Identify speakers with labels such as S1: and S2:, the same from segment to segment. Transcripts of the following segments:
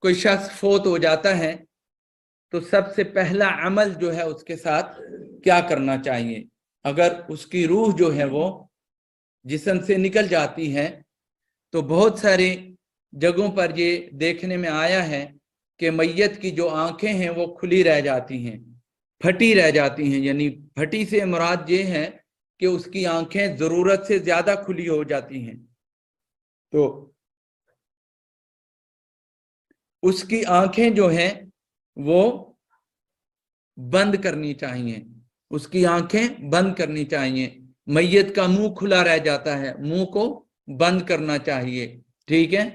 S1: कोई शख्स फोत हो जाता है तो सबसे पहला अमल जो है उसके साथ क्या करना चाहिए। अगर उसकी रूह जो है वो जिस्म से निकल जाती है तो बहुत सारे जगहों पर ये देखने में आया है कि मैयत की जो आंखें हैं वो खुली रह जाती हैं, फटी रह जाती हैं। यानी फटी से मुराद ये है कि उसकी आंखें जरूरत से ज्यादा खुली हो जाती हैं, तो उसकी आंखें जो हैं वो बंद करनी चाहिए, उसकी आंखें बंद करनी चाहिए। मैयत का मुंह खुला रह जाता है, मुंह को बंद करना चाहिए, ठीक है।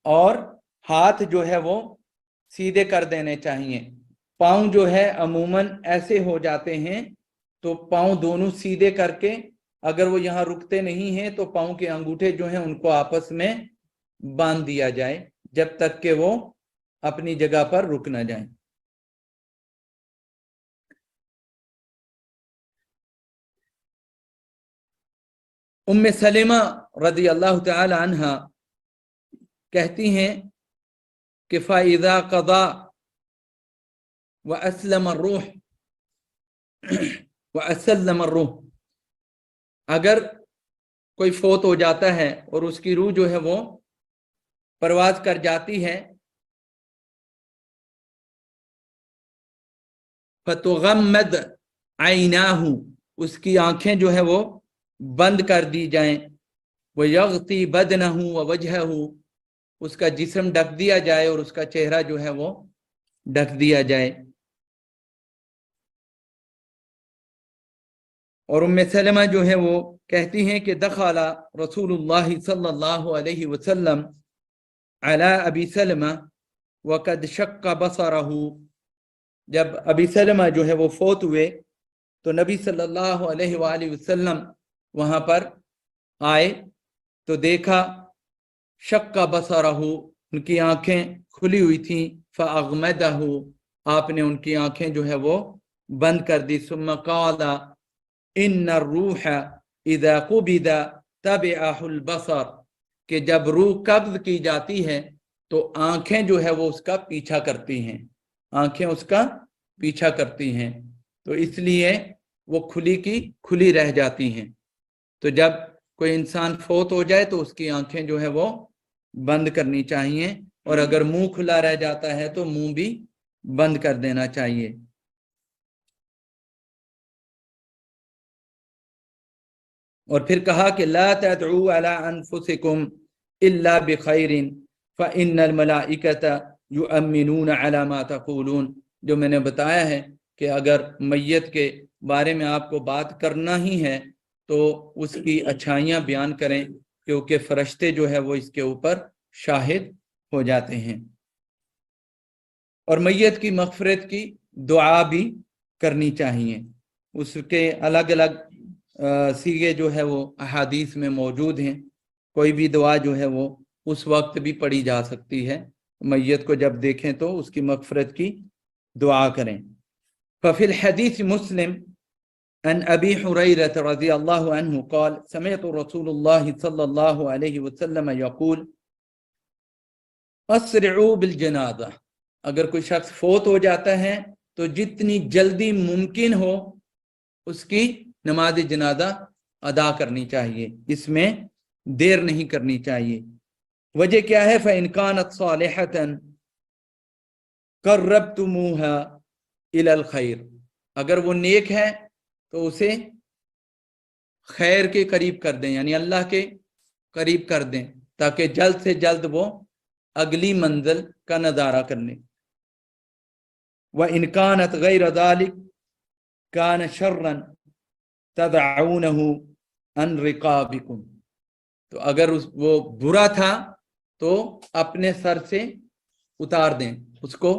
S1: और हाथ जो है वो सीधे कर देने चाहिए। पाँव जो है अमूमन ऐसे हो जाते हैं, तो पाँव दोनों सीधे करके, अगर वो यहाँ रुकते नहीं हैं तो पाँव के अंगूठे जो हैं उनको आपस में बांध दिया जाए जब तक कि वो अपनी जगह पर रुक ना जाए। उम्मे सलेमा रज़ी अल्लाह तआला अन्हा कहती हैं कि फ़ाइज़ा क़ज़ा व अस्लम अर्रूह व असल्लम अर्रूह, अगर कोई फोत हो जाता है और उसकी रूह जो है वो परवाज कर जाती है, फतुगम्मद आइनाहु, उसकी आंखें जो है वो बंद कर दी जाएं, व यग़ती बदनहु व वजहहु, उसका जिस्म ढक दिया जाए और उसका चेहरा जो है वो ढक दिया जाए। और उम्मे सलमा जो है वो कहती हैं कि दखला रसूलुल्लाह सल्लल्लाहु अलैहि वसल्लम अला अबी सलमा वक़द शक्का बसरहु, जब अबी सलमा जो है वो फोत हुए तो नबी सल्लल्लाहु अलैहि वसल्लम वहां पर आए तो देखा शक्का बसरहु, उनकी आंखें खुली हुई थी, फ़अग़मदहु, आपने उनकी आंखें जो है वो बंद कर दी। सुम्मा क़ाला इन्ना रूह इज़ा क़ुबिदा तबिअहुल बसर, कि जब रूह कब्ज़ की जाती है तो आंखें जो है वो उसका पीछा करती हैं, आंखें उसका पीछा करती हैं, तो इसलिए वो खुली की खुली रह जाती हैं। तो जब कोई इंसान फोत हो जाए तो उसकी आंखें जो है वो बंद करनी चाहिए, और अगर मुंह खुला रह जाता है तो मुंह भी बंद कर देना चाहिए। और फिर कहा कि ला तदउ अला अनफुसिकुम इल्ला बिखैरिन फइन्नल मलाइकता युअम्मिनून अला मा तक़ूलून, जो मैंने बताया है कि अगर मैयत के बारे में आपको बात करना ही है तो उसकी अच्छाइयाँ बयान करें, क्योंकि फरिश्ते जो है वो इसके ऊपर शाहिद हो जाते हैं। और मैयत की मग़फ़िरत की दुआ भी करनी चाहिए, उसके अलग अलग सीगे जो है वो अहादीस में मौजूद हैं। कोई भी दुआ जो है वो उस वक्त भी पढ़ी जा सकती है, मैयत को जब देखें तो उसकी मग़फ़िरत की दुआ करें। फ़फ़िल हदीस मुस्लिम अन अबी हुरैरा रज़ियल्लाहु अन्हु क़ाल समिअतु रसूलुल्लाह सल्लल्लाहु अलैहि वसल्लम यक़ूल अस्रिउ बिल जनाज़ा, अगर कोई शख्स फोत हो जाता है तो जितनी जल्दी मुमकिन हो उसकी नमाज जनाजा अदा करनी चाहिए, इसमें देर नहीं करनी चाहिए। वजह क्या है? फ़इन कानत सालिहतन क़र्रबतुमूहा इलल खैर, अगर वो नेक है तो उसे खैर के करीब कर दें, यानी अल्लाह के करीब कर दें, ताकि जल्द से जल्द वो अगली मंजिल का नज़ारा करने। व इन कानत गैर ज़ालिक कान शर्रन तदऊनहु अन रिकाबिकुम, तो अगर वो बुरा था तो अपने सर से उतार दें, उसको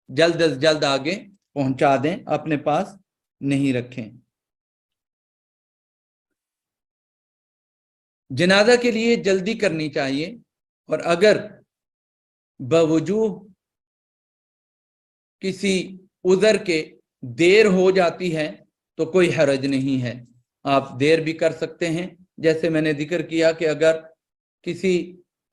S1: जल्द से जल्द आगे पहुंचा दें, अपने पास नहीं रखें। जनाजा के लिए जल्दी करनी चाहिए, और अगर बावजूद किसी उज़र के देर हो जाती है तो कोई हरज नहीं है, आप देर भी कर सकते हैं। जैसे मैंने जिक्र किया कि अगर किसी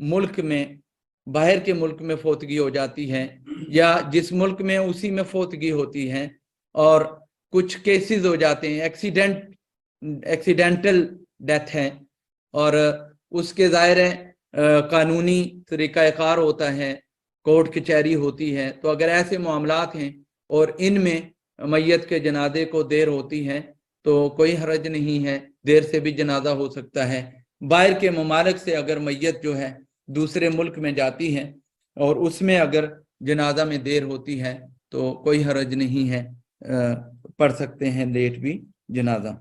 S1: मुल्क में باہر کے ملک میں فوتگی ہو جاتی ہے یا جس ملک میں اسی میں فوتگی ہوتی ہے، اور کچھ کیسز ہو جاتے ہیں ایکسیڈنٹل ڈیتھ ہے، اور اس کے ظاہر ہے قانونی طریقہ کار ہوتا ہے، کورٹ کچہری ہوتی ہے، تو اگر ایسے معاملات ہیں اور ان میں میت کے جنازے کو دیر ہوتی ہے تو کوئی حرج نہیں ہے، دیر سے بھی جنازہ ہو سکتا ہے۔ باہر کے ممالک سے اگر میت جو ہے دوسرے ملک میں جاتی ہے اور اس میں اگر جنازہ میں دیر ہوتی ہے تو کوئی حرج نہیں ہے، پڑھ سکتے ہیں لیٹ بھی جنازہ۔